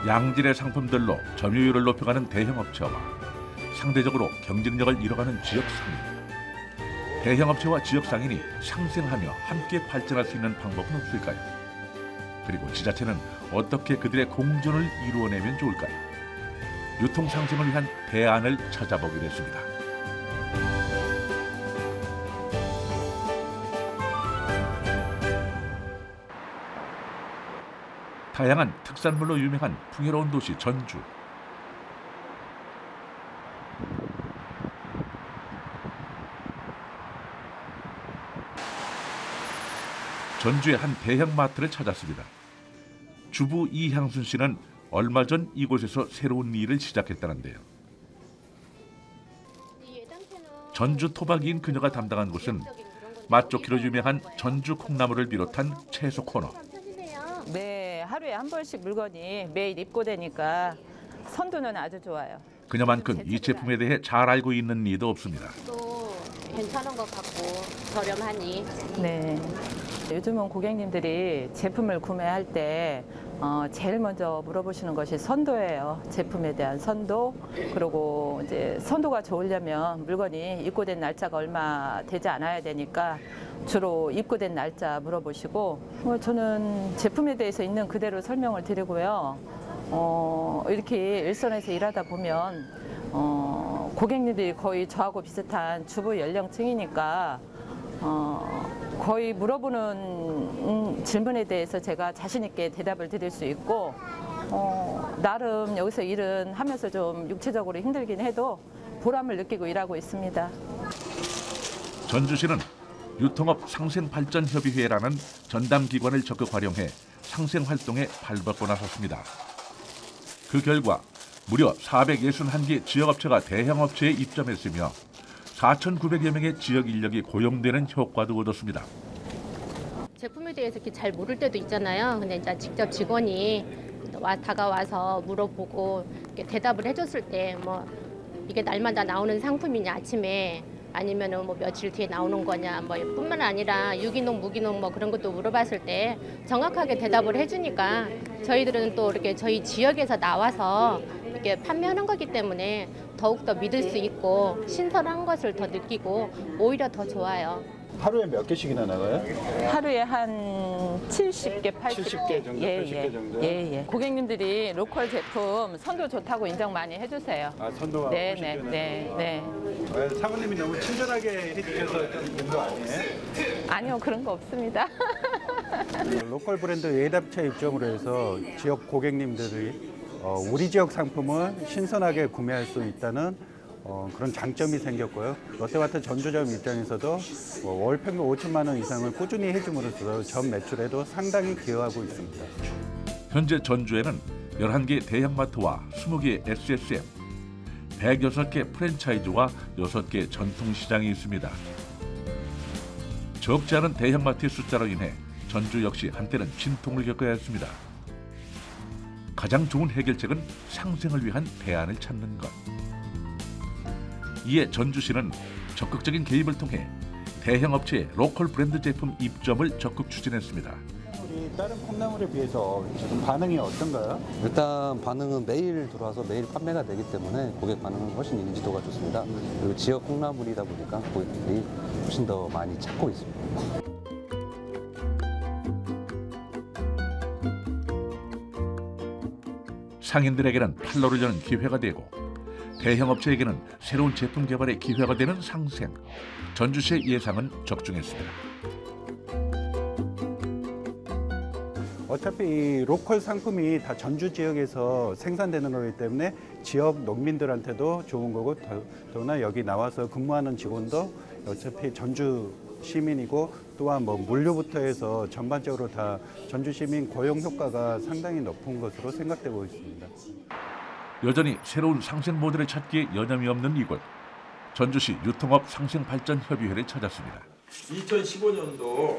양질의 상품들로 점유율을 높여가는 대형업체와 상대적으로 경쟁력을 잃어가는 지역상인. 대형업체와 지역상인이 상생하며 함께 발전할 수 있는 방법은 없을까요? 그리고 지자체는 어떻게 그들의 공존을 이루어내면 좋을까요? 유통 상생을 위한 대안을 찾아보기로 했습니다. 다양한 특산물로 유명한 풍요로운 도시 전주. 전주의 한 대형마트를 찾았습니다. 주부 이향순 씨는 얼마 전 이곳에서 새로운 일을 시작했다는데요. 전주 토박이인 그녀가 담당한 곳은 맛좋기로 유명한 전주 콩나물을 비롯한 채소 코너. 네, 하루에 한 번씩 물건이 매일 입고되니까 선도는 아주 좋아요. 그녀만큼 이 제품에 대해 잘 알고 있는 이도 없습니다. 또 괜찮은 것 같고 저렴하니. 네, 요즘은 고객님들이 제품을 구매할 때 제일 먼저 물어보시는 것이 선도예요. 제품에 대한 선도. 그리고 이제 선도가 좋으려면 물건이 입고된 날짜가 얼마 되지 않아야 되니까 주로 입고된 날짜 물어보시고, 저는 제품에 대해서 있는 그대로 설명을 드리고요. 이렇게 일선에서 일하다 보면 고객님들이 거의 저하고 비슷한 주부 연령층이니까 거의 물어보는 질문에 대해서 제가 자신 있게 대답을 드릴 수 있고, 나름 여기서 일은 하면서 좀 육체적으로 힘들긴 해도 보람을 느끼고 일하고 있습니다. 전주시는 유통업 상생발전협의회라는 전담기관을 적극 활용해 상생활동에 발벗고 나섰습니다. 그 결과 무려 461개 지역업체가 대형업체에 입점했으며 4,900여 명의 지역 인력이 고용되는 효과도 얻었습니다. 제품에 대해서 이렇게 잘 모를 때도 있잖아요. 근데 이제 직접 직원이 다가와서 물어보고 이렇게 대답을 해줬을 때 뭐 이게 날마다 나오는 상품이냐 아침에 아니면은 뭐 며칠 뒤에 나오는 거냐 뭐 뿐만 아니라 유기농 무기농 뭐 그런 것도 물어봤을 때 정확하게 대답을 해주니까 저희들은 또 이렇게 저희 지역에서 나와서 이렇게 판매하는 거기 때문에 더욱 더 믿을 수 있고 신선한 것을 더 느끼고 오히려 더 좋아요. 하루에 몇 개씩이나 나가요? 하루에 한 70개, 70개 정도, 80개 정도요? 예. 고객님들이 로컬 제품 선도 좋다고 인정 많이 해주세요. 아, 선도가 네. 사모님이 너무 친절하게 해주셔서 좀 된 거 아니에요? 아니요, 그런 거 없습니다. 로컬 브랜드 외답차 입점으로 해서 지역 고객님들이 우리 지역 상품을 신선하게 구매할 수 있다는 그런 장점이 생겼고요. 롯데마트 전주점 입장에서도 월 평균 5천만 원 이상을 꾸준히 해줌으로써 전 매출에도 상당히 기여하고 있습니다. 현재 전주에는 11개 대형마트와 20개 SSM, 106개 프랜차이즈와 6개 전통시장이 있습니다. 적지 않은 대형마트의 숫자로 인해 전주 역시 한때는 진통을 겪어야 했습니다. 가장 좋은 해결책은 상생을 위한 대안을 찾는 것. 이에 전주시는 적극적인 개입을 통해 대형 업체의 로컬 브랜드 제품 입점을 적극 추진했습니다. 다른 콩나물에 비해서 지금 반응이 어떤가요? 일단 반응은 매일 들어와서 매일 판매가 되기 때문에 고객 반응은 훨씬 인지도가 좋습니다. 그리고 지역 콩나물이다 보니까 고객들이 훨씬 더 많이 찾고 있습니다. 상인들에게는 판로를 여는 기회가 되고 대형 업체에게는 새로운 제품 개발의 기회가 되는 상생. 전주시의 예상은 적중했습니다. 어차피 이 로컬 상품이 다 전주 지역에서 생산되는 거기 때문에 지역 농민들한테도 좋은 거고 더구나 여기 나와서 근무하는 직원도 어차피 전주 시민이고 또한 뭐 물류부터 해서 전반적으로 다 전주 시민 고용 효과가 상당히 높은 것으로 생각되고 있습니다. 여전히 새로운 상생 모델을 찾기에 여념이 없는 이곳. 전주시 유통업 상생발전협의회를 찾았습니다. 2015년도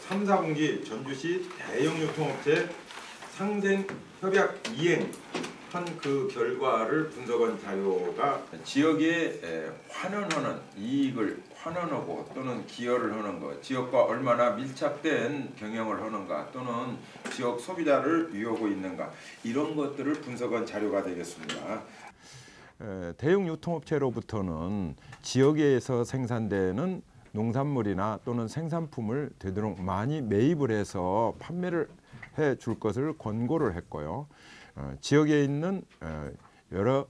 3, 4분기 전주시 대형 유통업체 상생 협약 이행 한 그 결과를 분석한 자료가 지역에 환원하는 이익을 환원하고 또는 기여를 하는 것, 지역과 얼마나 밀착된 경영을 하는가 또는 지역 소비자를 위하고 있는가 이런 것들을 분석한 자료가 되겠습니다. 대형 유통업체로부터는 지역에서 생산되는 농산물이나 또는 생산품을 되도록 많이 매입을 해서 판매를 해 줄 것을 권고를 했고요. 지역에 있는 여러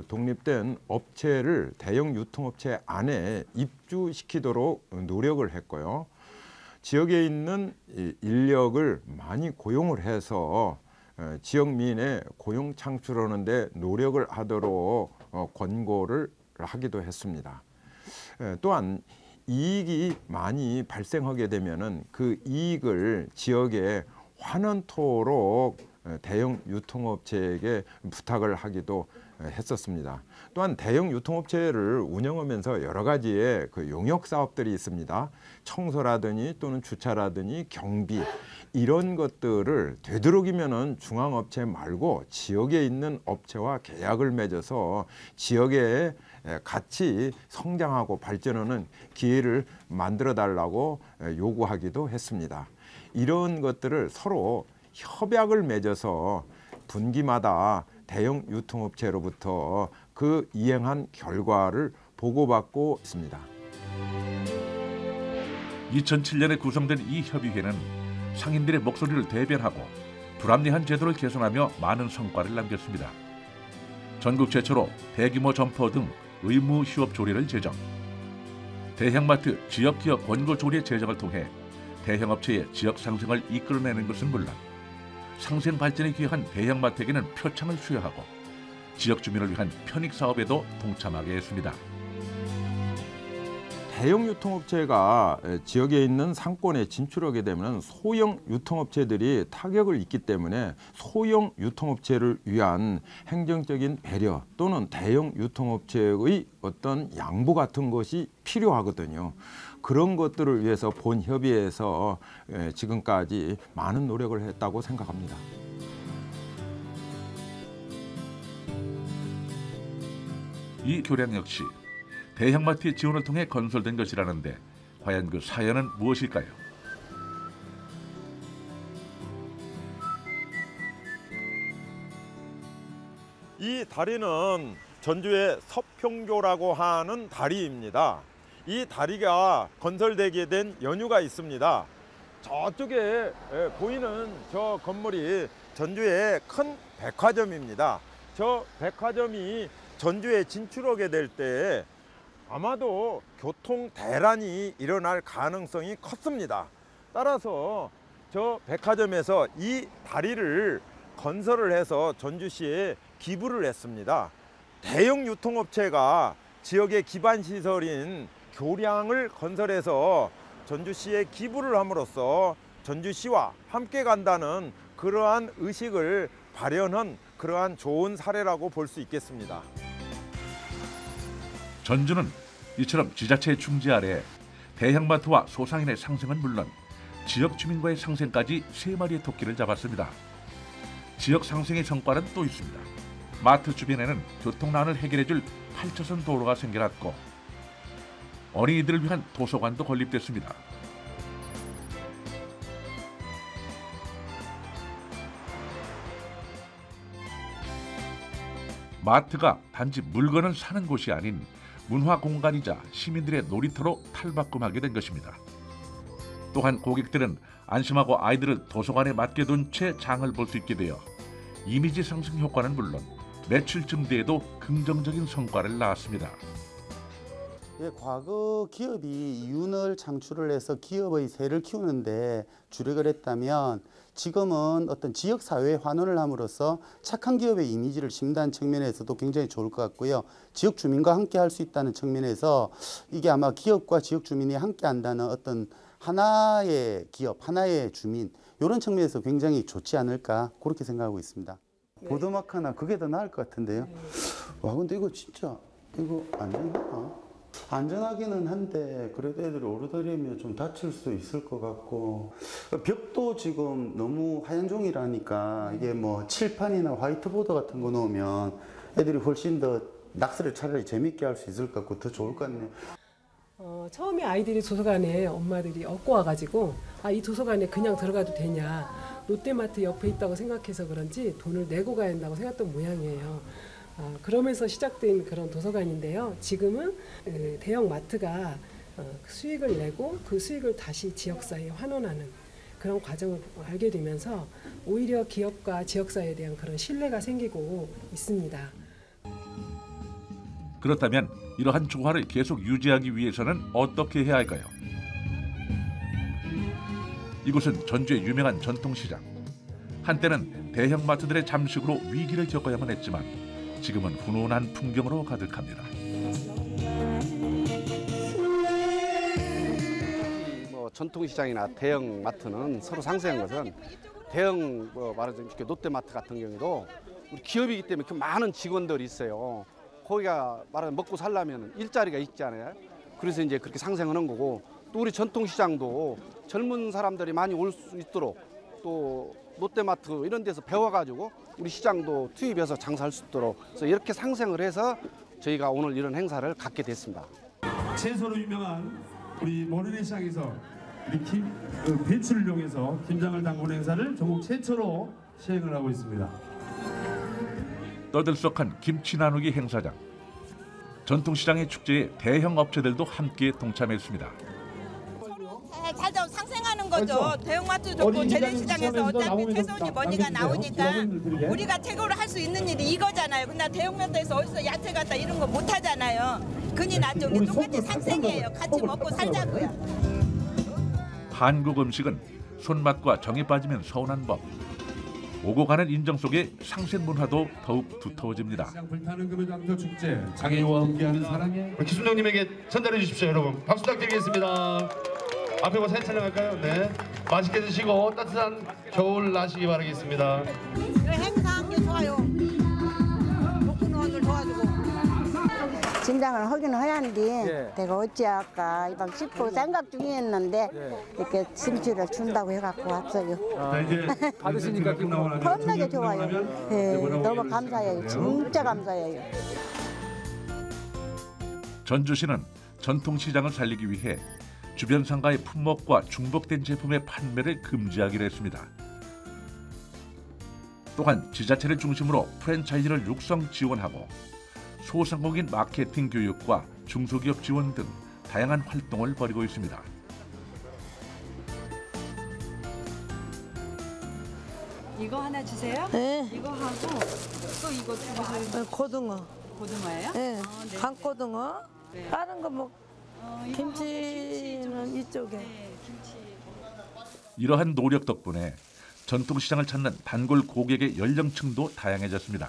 독립된 업체를 대형 유통업체 안에 입주시키도록 노력을 했고요. 지역에 있는 인력을 많이 고용을 해서 지역민의 고용 창출하는 데 노력을 하도록 권고를 하기도 했습니다. 또한 이익이 많이 발생하게 되면은 그 이익을 지역에 환원토록 대형 유통업체에게 부탁을 하기도 했었습니다. 또한 대형 유통업체를 운영하면서 여러 가지의 그 용역 사업들이 있습니다. 청소라든지 또는 주차라든지 경비 이런 것들을 되도록이면은 중앙업체 말고 지역에 있는 업체와 계약을 맺어서 지역에 같이 성장하고 발전하는 기회를 만들어 달라고 요구하기도 했습니다. 이런 것들을 서로 협약을 맺어서 분기마다 대형 유통업체로부터 그 이행한 결과를 보고받고 있습니다. 2007년에 구성된 이 협의회는 상인들의 목소리를 대변하고 불합리한 제도를 개선하며 많은 성과를 남겼습니다. 전국 최초로 대규모 점포 등 의무 휴업 조례를 제정, 대형마트 지역기업 권고 조례 제정을 통해 대형업체의 지역 상승을 이끌어내는 것은 물론 상생 발전에 기여한 대형마트에게는 표창을 수여하고 지역 주민을 위한 편익 사업에도 동참하게 했습니다. 대형 유통업체가 지역에 있는 상권에 진출하게 되면 소형 유통업체들이 타격을 입기 때문에 소형 유통업체를 위한 행정적인 배려 또는 대형 유통업체의 어떤 양보 같은 것이 필요하거든요. 그런 것들을 위해서 본 협의회에서 지금까지 많은 노력을 했다고 생각합니다. 이 교량 역시 대형마트의 지원을 통해 건설된 것이라는데 과연 그 사연은 무엇일까요? 이 다리는 전주의 서평교라고 하는 다리입니다. 이 다리가 건설되게 된 연유가 있습니다. 저쪽에 보이는 저 건물이 전주의 큰 백화점입니다. 저 백화점이 전주에 진출하게 될 때 아마도 교통 대란이 일어날 가능성이 컸습니다. 따라서 저 백화점에서 이 다리를 건설을 해서 전주시에 기부를 했습니다. 대형 유통업체가 지역의 기반 시설인 교량을 건설해서 전주시에 기부를 함으로써 전주시와 함께 간다는 그러한 의식을 발현한 그러한 좋은 사례라고 볼 수 있겠습니다. 전주는 이처럼 지자체의 충지 아래 대형마트와 소상인의 상생은 물론 지역 주민과의 상생까지 3마리의 토끼를 잡았습니다. 지역 상생의 성과는 또 있습니다. 마트 주변에는 교통난을 해결해줄 8차선 도로가 생겨났고 어린이들을 위한 도서관도 건립됐습니다. 마트가 단지 물건을 사는 곳이 아닌 문화 공간이자 시민들의 놀이터로 탈바꿈하게 된 것입니다. 또한 고객들은 안심하고 아이들을 도서관에 맡겨둔 채 장을 볼 수 있게 되어 이미지 상승 효과는 물론 매출 증대에도 긍정적인 성과를 낳았습니다. 예, 과거 기업이 이윤을 창출을 해서 기업의 세를 키우는데 주력을 했다면 지금은 어떤 지역사회에 환원을 함으로써 착한 기업의 이미지를 심는 측면에서도 굉장히 좋을 것 같고요. 지역 주민과 함께 할 수 있다는 측면에서 이게 아마 기업과 지역 주민이 함께 한다는 어떤 하나의 기업, 하나의 주민 이런 측면에서 굉장히 좋지 않을까 그렇게 생각하고 있습니다. 보드마크나 그게 더 나을 것 같은데요. 와 근데 이거 진짜 이거 안 되나? 안전하기는 한데 그래도 애들이 오르더리면 좀 다칠 수 있을 것 같고, 벽도 지금 너무 하얀 종이라니까 이게 뭐 칠판이나 화이트보드 같은 거 놓으면 애들이 훨씬 더 낙서를 차라리 재밌게 할 수 있을 것 같고 더 좋을 것 같네요. 처음에 아이들이 도서관에 엄마들이 업고 와가지고 이 도서관에 그냥 들어가도 되냐, 롯데마트 옆에 있다고 생각해서 그런지 돈을 내고 가야 한다고 생각했던 모양이에요. 그러면서 시작된 그런 도서관인데요. 지금은 대형 마트가 수익을 내고 그 수익을 다시 지역사회에 환원하는 그런 과정을 알게 되면서 오히려 기업과 지역사회에 대한 그런 신뢰가 생기고 있습니다. 그렇다면 이러한 조화를 계속 유지하기 위해서는 어떻게 해야 할까요? 이곳은 전주의 유명한 전통시장. 한때는 대형마트들의 잠식으로 위기를 겪어야만 했지만 지금은 훈훈한 풍경으로 가득합니다. 전통시장이나 대형마트는 서로 상세한 것은 대형 말하자면 롯데마트 같은 경우도 우리 기업이기 때문에 그 많은 직원들이 있어요. 거기가 말하자면 먹고 살려면 일자리가 있잖아요. 그래서 이제 그렇게 상생하는 거고, 또 우리 전통시장도 젊은 사람들이 많이 올 수 있도록 또 롯데마트 이런 데서 배워가지고 우리 시장도 투입해서 장사할 수 있도록 그래서 이렇게 상생을 해서 저희가 오늘 이런 행사를 갖게 됐습니다. 채소로 유명한 우리 모래내시장에서 우리 배추를 이용해서 김장을 담그는 행사를 전국 최초로 시행을 하고 있습니다. 떠들썩한 김치 나누기 행사장. 전통시장의 축제에 대형 업체들도 함께 동참했습니다. 잘 상생하는 거죠. 대형마트 좋고 재래시장에서 어차피 최소한이 머니가 나오니까 우리가 최고로 할 수 있는 일이 이거잖아요. 근데 대형마트에서 어디서 야채 갖다 이런 거 못 하잖아요. 그니 나죠. 우리 똑같이 상생이에요. 같이 먹고 살자고요. 한국 음식은 손맛과 정이 빠지면 서운한 법. 오고 가는 인정 속에 상생 문화도 더욱 두터워집니다. 불타는 금요장터 축제 장애인과 함께하는 사랑의 우리 기순정님에게 전달해 주십시오. 여러분 박수 부탁드리겠습니다. 앞에 뭐 사진 촬영할까요? 네. 맛있게 드시고 따뜻한 겨울 나시기 바라겠습니다. 행사한 게 좋아요. 목표노원을 도와주고. 진장을 하긴 하는데 내가 어찌할까 이방 싶고 생각 중이었는데 이렇게 김치를 준다고 해갖고 왔어요. 이제 받으시니까 겁나게 좋아요. 너무 감사해요. 진짜 감사해요. 전주시는 전통시장을 살리기 위해 주변 상가의 품목과 중복된 제품의 판매를 금지하기로 했습니다. 또한 지자체를 중심으로 프랜차이즈를 육성 지원하고 소상공인 마케팅 교육과 중소기업 지원 등 다양한 활동을 벌이고 있습니다. 이거 하나 주세요. 네. 이거 하고 또 이거 주세요. 고등어. 고등어예요? 네. 네. 강고등어. 네. 다른 거 뭐 김치는 이쪽에. 네, 김치. 이러한 노력 덕분에 전통시장을 찾는 단골 고객의 연령층도 다양해졌습니다.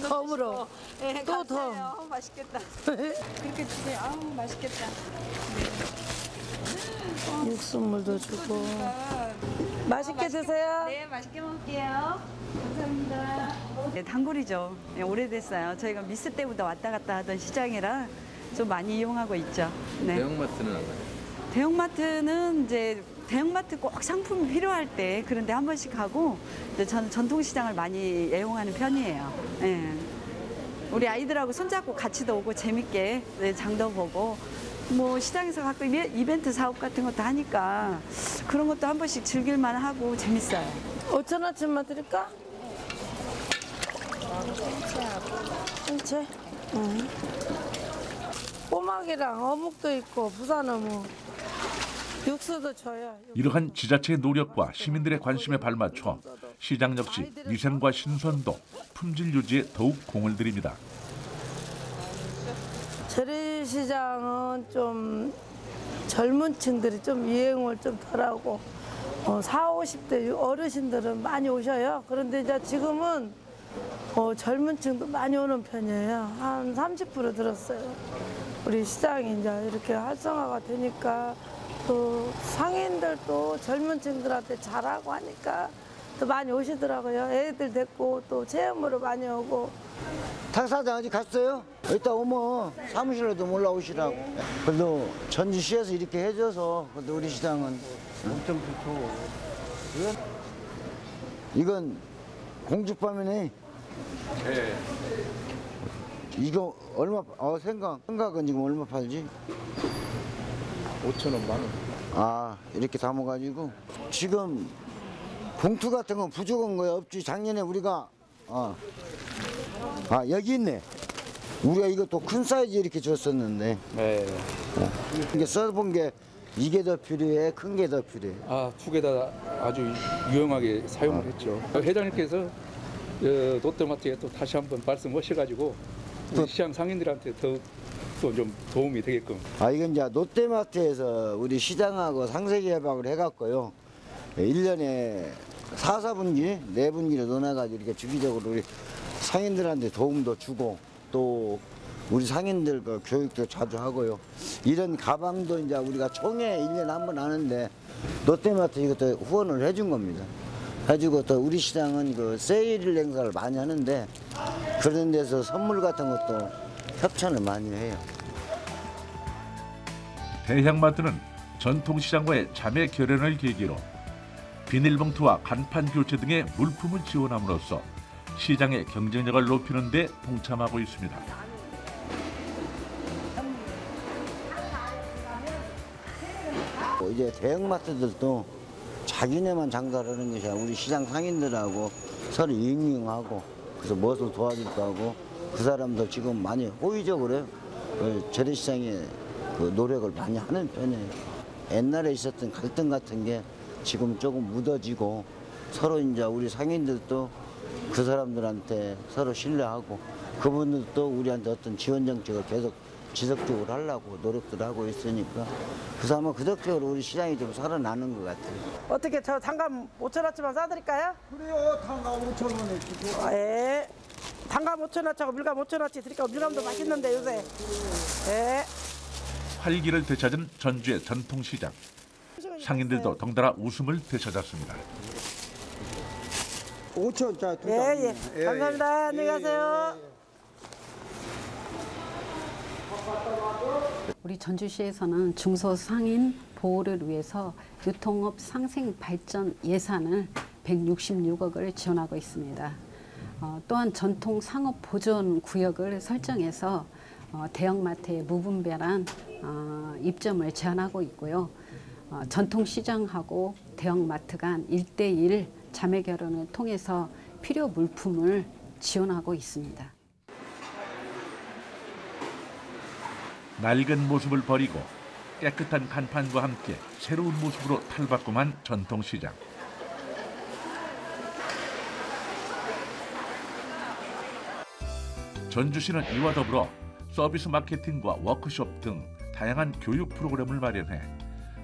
덤으로. 네, 또 감사해요. 맛있겠다. 그렇게 주세요. 아우 맛있겠다. 육수물도 주고. 맛있게 드세요. 네, 맛있게 먹을게요. 감사합니다. 네, 단골이죠. 네, 오래됐어요. 저희가 미스 때부터 왔다 갔다 하던 시장이라 좀 많이 이용하고 있죠. 네. 대형마트는 안 가요? 대형마트는 이제 대형마트 꼭 상품이 필요할 때 그런데 한 번씩 가고 이제 저는 전통시장을 많이 애용하는 편이에요. 네. 우리 아이들하고 손잡고 같이도 오고 재밌게 네, 장도 보고 뭐 시장에서 가끔 이벤트 사업 같은 것도 하니까 그런 것도 한 번씩 즐길만 하고 재밌어요. 5,000원치만 드릴까? 생채? 응. 꼬막이랑 어묵도 있고 부산 어묵. 육수도 줘요. 이러한 지자체의 노력과 시민들의 관심에 발맞춰 시장 역시 위생과 신선도, 품질 유지에 더욱 공을 들입니다. 재래시장은 좀 젊은 층들이 좀 유행을 좀 덜하고 40, 50대 어르신들은 많이 오셔요. 그런데 이제 지금은 젊은 층도 많이 오는 편이에요. 한 30% 늘었어요. 우리 시장이 이제 이렇게 활성화가 되니까 또 상인들도 젊은 층들한테 잘하고 하니까 또 많이 오시더라고요. 애들 데리고 또 체험으로 많이 오고 탁사장 아직 갔어요? 이따 오면 사무실에도 올라오시라고. 그래도 전주시에서 이렇게 해줘서 그래도 우리 시장은 엄청 좋죠. 이건 공주밤이네. 네. 이거 얼마? 생각은 지금 얼마 팔지? 5,000원, 만 원. 아, 이렇게 담아가지고 지금 봉투 같은 건 부족한 거야 없지? 작년에 우리가 여기 있네. 우리가 이것도 큰 사이즈 이렇게 줬었는데. 네. 이게 써본 게 이게 더 필요해, 큰 게 더 필요해. 두 개 다 아주 유용하게 사용을 했죠. 회장님께서 롯데마트에 또 다시 한번 말씀하셔가지고 우리 시장 상인들한테 더 또 좀 도움이 되게끔. 이건 이제 롯데마트에서 우리 시장하고 상세개발을 해갖고요. 1년에 4분기, 4분기를 논해가지고 이렇게 주기적으로 우리 상인들한테 도움도 주고 또 우리 상인들 그 교육도 자주 하고요. 이런 가방도 이제 우리가 총회 1년에 한 번 하는데 롯데마트 이것도 후원을 해준 겁니다. 해주고 또 우리 시장은 그 세일 행사를 많이 하는데 그런 데서 선물 같은 것도 협찬을 많이 해요. 대형마트는 전통시장과의 자매 결연을 계기로 비닐봉투와 간판 교체 등의 물품을 지원함으로써 시장의 경쟁력을 높이는 데 동참하고 있습니다. 이제 대형마트들도 자기네만 장사를 하는 것이 아니라 우리 시장 상인들하고 서로 잉잉하고 그래서 무엇을 도와줄까 하고 그 사람도 지금 많이 호의적으로 재래시장에 그 노력을 많이 하는 편이에요. 옛날에 있었던 갈등 같은 게 지금 조금 묻어지고 서로 이제 우리 상인들도 그 사람들한테 서로 신뢰하고 그분들도 우리한테 어떤 지원 정책을 계속 지속적으로 하려고 노력들 하고 있으니까 그래서 아마 그덕적으로 우리 시장이 좀 살아나는 것 같아요. 어떻게 저 단감 5,000원치만 싸드릴까요? 그래요. 단감 5,000원에 주고. 예. 단감 5,000원치하고 물감 5,000원치 드릴까? 물감도 맛있는데 요새. 예. 활기를 되찾은 전주의 전통시장. 상인들도 덩달아 웃음을 되찾았습니다. 5,000원짜리 두 장. 예. 감사합니다. 안녕히 가세요. 우리 전주시에서는 중소상인 보호를 위해서 유통업 상생 발전 예산을 166억을 지원하고 있습니다. 또한 전통 상업 보존 구역을 설정해서 대형마트의 무분별한 입점을 제한하고 있고요. 전통시장하고 대형마트 간 1대1 자매 결연을 통해서 필요 물품을 지원하고 있습니다. 낡은 모습을 버리고 깨끗한 간판과 함께 새로운 모습으로 탈바꿈한 전통시장. 전주시는 이와 더불어 서비스 마케팅과 워크숍 등 다양한 교육 프로그램을 마련해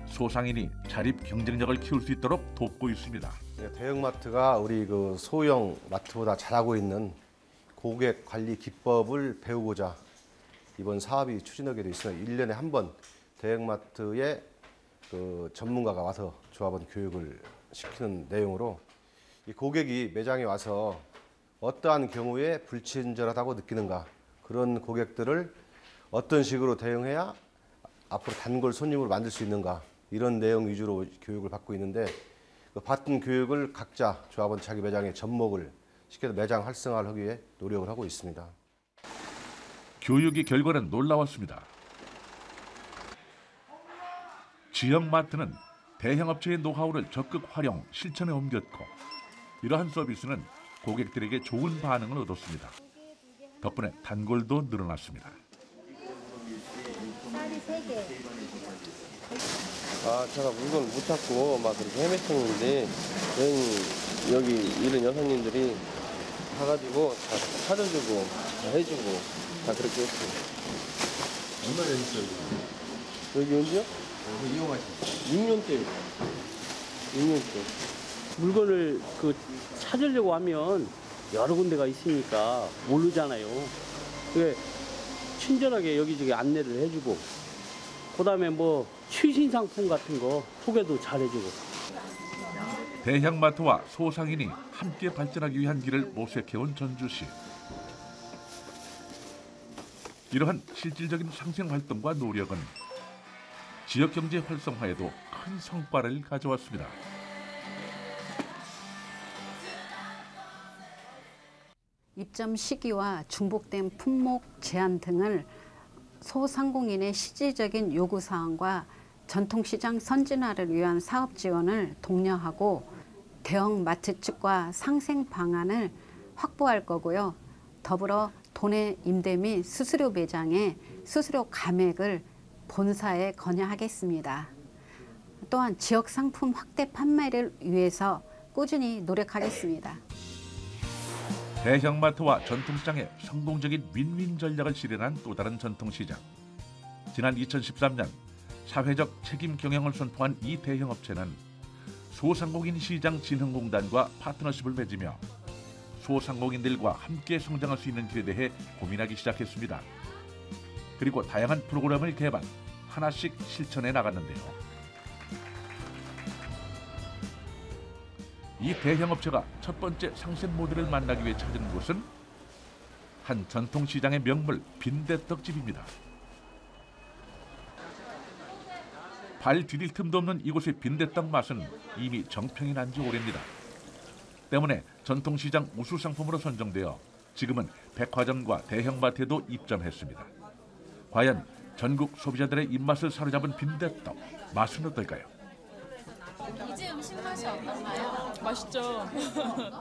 소상인이 자립 경쟁력을 키울 수 있도록 돕고 있습니다. 대형마트가 우리 그 소형 마트보다 잘하고 있는 고객 관리 기법을 배우고자 이번 사업이 추진하게 되어 있습니다. 1년에 한 번 대형마트에 그 전문가가 와서 조합원 교육을 시키는 내용으로 이 고객이 매장에 와서 어떠한 경우에 불친절하다고 느끼는가, 그런 고객들을 어떤 식으로 대응해야 앞으로 단골 손님으로 만들 수 있는가, 이런 내용 위주로 교육을 받고 있는데 그 받은 교육을 각자 조합원 자기 매장에 접목을 시켜서 매장 활성화를 하기 위해 노력을 하고 있습니다. 교육의 결과는 놀라웠습니다. 지역마트는 대형업체의 노하우를 적극 활용, 실천에 옮겼고 이러한 서비스는 고객들에게 좋은 반응을 얻었습니다. 덕분에 단골도 늘어났습니다. 제가 물건을 못 찾고 막 그렇게 헤맸었는데 여기 이런 여사님들이 가가지고 다 찾아주고 다 해주고 다 그렇게 했어요. 얼마나 됐어요? 여기 언제요? 이용하시죠? 6년째. 6년째. 물건을 찾으려고 하면 여러 군데가 있으니까 모르잖아요. 그게 친절하게 여기저기 안내를 해주고, 그다음에 뭐 최신 상품 같은 거 소개도 잘해주고. 대형마트와 소상인이 함께 발전하기 위한 길을 모색해온 전주시. 이러한 실질적인 상생 활동과 노력은 지역 경제 활성화에도 큰 성과를 가져왔습니다. 입점 시기와 중복된 품목 제한 등을 소상공인의 실질적인 요구사항과 전통시장 선진화를 위한 사업 지원을 독려하고 대형마트 측과 상생 방안을 확보할 거고요. 더불어 도내 임대 및 수수료 매장의 수수료 감액을 본사에 건의하겠습니다. 또한 지역 상품 확대 판매를 위해서 꾸준히 노력하겠습니다. 대형마트와 전통시장의 성공적인 윈윈 전략을 실현한 또 다른 전통시장. 지난 2013년 사회적 책임 경영을 선포한 이 대형업체는 소상공인 시장 진흥공단과 파트너십을 맺으며 소상공인들과 함께 성장할 수 있는 길에 대해 고민하기 시작했습니다. 그리고 다양한 프로그램을 개발, 하나씩 실천해 나갔는데요. 이 대형업체가 첫 번째 상생 모델을 만나기 위해 찾은 곳은 한 전통시장의 명물 빈대떡집입니다. 발 디딜 틈도 없는 이곳의 빈대떡 맛은 이미 정평이 난 지 오래입니다. 때문에 전통시장 우수 상품으로 선정되어 지금은 백화점과 대형마트에도 입점했습니다. 과연 전국 소비자들의 입맛을 사로잡은 빈대떡, 맛은 어떨까요? 이제 음식 맛이 어떤가요? 맛있죠.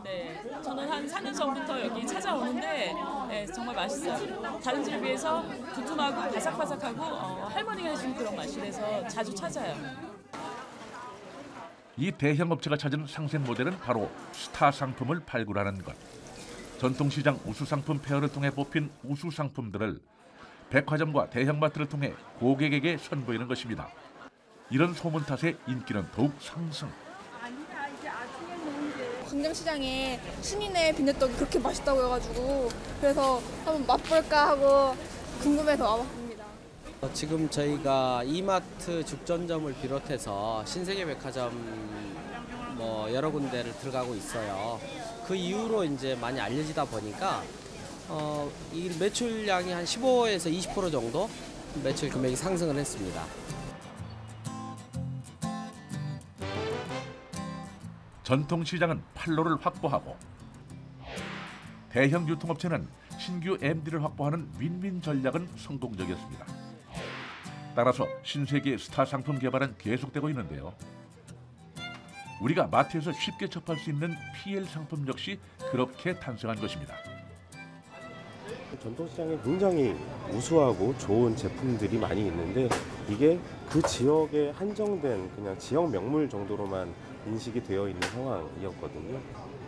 네, 저는 한 4년 전부터 여기 찾아오는데 네, 정말 맛있어요. 다른 집에 비해서 두툼하고 바삭바삭하고 할머니가 해준 그런 맛이라서 자주 찾아요. 이 대형업체가 찾은 상생 모델은 바로 스타 상품을 발굴하는 것. 전통시장 우수상품 페어를 통해 뽑힌 우수상품들을 백화점과 대형마트를 통해 고객에게 선보이는 것입니다. 이런 소문 탓에 인기는 더욱 상승. 광장시장에 신인의 빈대떡이 그렇게 맛있다고 해가지고 그래서 한번 맛볼까 하고 궁금해서 와봤습니다. 지금 저희가 이마트 죽전점을 비롯해서 신세계백화점 여러 군데를 들어가고 있어요. 그 이후로 이제 많이 알려지다 보니까 이 매출량이 한 15에서 20% 정도 매출 금액이 상승을 했습니다. 전통시장은 판로를 확보하고 대형 유통업체는 신규 MD를 확보하는 윈윈 전략은 성공적이었습니다. 따라서 신세계 스타 상품 개발은 계속되고 있는데요. 우리가 마트에서 쉽게 접할 수 있는 PL 상품 역시 그렇게 탄생한 것입니다. 전통시장에 굉장히 우수하고 좋은 제품들이 많이 있는데 이게 그 지역에 한정된 그냥 지역 명물 정도로만 인식이 되어 있는 상황이었거든요.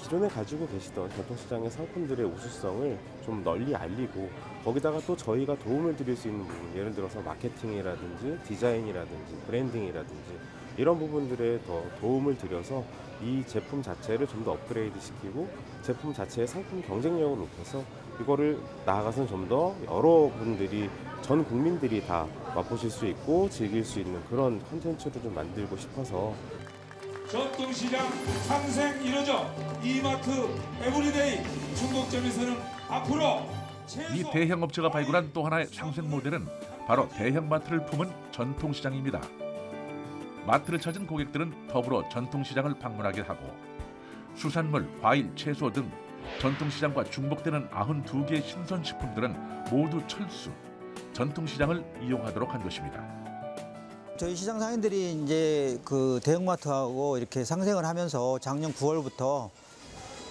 기존에 가지고 계시던 전통시장의 상품들의 우수성을 좀 널리 알리고 거기다가 또 저희가 도움을 드릴 수 있는 부분, 예를 들어서 마케팅이라든지 디자인이라든지 브랜딩이라든지 이런 부분들에 더 도움을 드려서 이 제품 자체를 좀 더 업그레이드 시키고 제품 자체의 상품 경쟁력을 높여서 이거를 나아가서는 좀 더 여러분들이 전 국민들이 다 맛보실 수 있고 즐길 수 있는 그런 콘텐츠를 좀 만들고 싶어서 전통시장 상생 이루어져 이마트 에브리데이 중복점에서는 앞으로 이 대형업체가 발굴한 또 하나의 상생 모델은 바로 대형마트를 품은 전통시장입니다. 마트를 찾은 고객들은 더불어 전통시장을 방문하게 하고 수산물, 과일, 채소 등 전통시장과 중복되는 92개의 신선식품들은 모두 철수, 전통시장을 이용하도록 한 것입니다. 저희 시장 상인들이 이제 그 대형마트하고 이렇게 상생을 하면서 작년 9월부터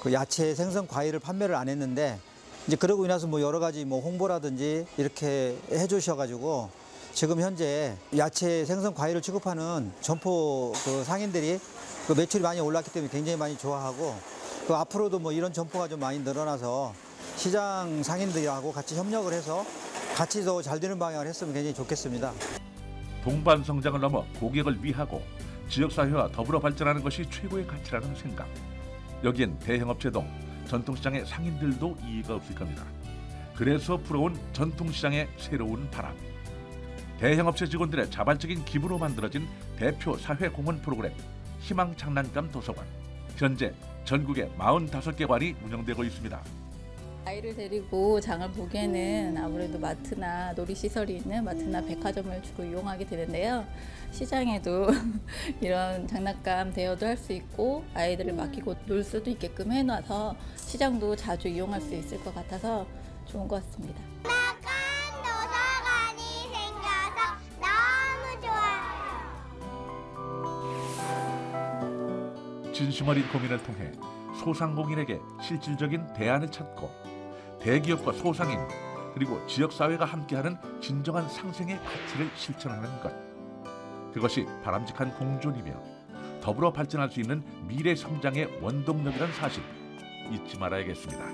그 야채, 생선, 과일을 판매를 안 했는데 이제 그러고 나서 여러 가지 홍보라든지 이렇게 해주셔가지고 지금 현재 야채, 생선, 과일을 취급하는 점포 그 상인들이 그 매출이 많이 올랐기 때문에 굉장히 많이 좋아하고 그 앞으로도 이런 점포가 좀 많이 늘어나서 시장 상인들하고 같이 협력을 해서 같이 더 잘 되는 방향을 했으면 굉장히 좋겠습니다. 동반 성장을 넘어 고객을 위하고 지역사회와 더불어 발전하는 것이 최고의 가치라는 생각. 여기엔 대형업체도 전통시장의 상인들도 이의가 없을 겁니다. 그래서 불어온 전통시장의 새로운 바람. 대형업체 직원들의 자발적인 기부로 만들어진 대표 사회공헌 프로그램 희망장난감 도서관. 현재 전국에 45개관이 운영되고 있습니다. 아이를 데리고 장을 보기에는 아무래도 마트나 놀이시설이 있는 마트나 백화점을 주로 이용하게 되는데요. 시장에도 이런 장난감 대여도 할 수 있고 아이들을 맡기고 놀 수도 있게끔 해놔서 시장도 자주 이용할 수 있을 것 같아서 좋은 것 같습니다. 도서관이 생겨서 너무 좋아요. 진심 어린 고민을 통해 소상공인에게 실질적인 대안을 찾고 대기업과 소상인 그리고 지역사회가 함께하는 진정한 상생의 가치를 실천하는 것. 그것이 바람직한 공존이며 더불어 발전할 수 있는 미래 성장의 원동력이란 사실 잊지 말아야겠습니다.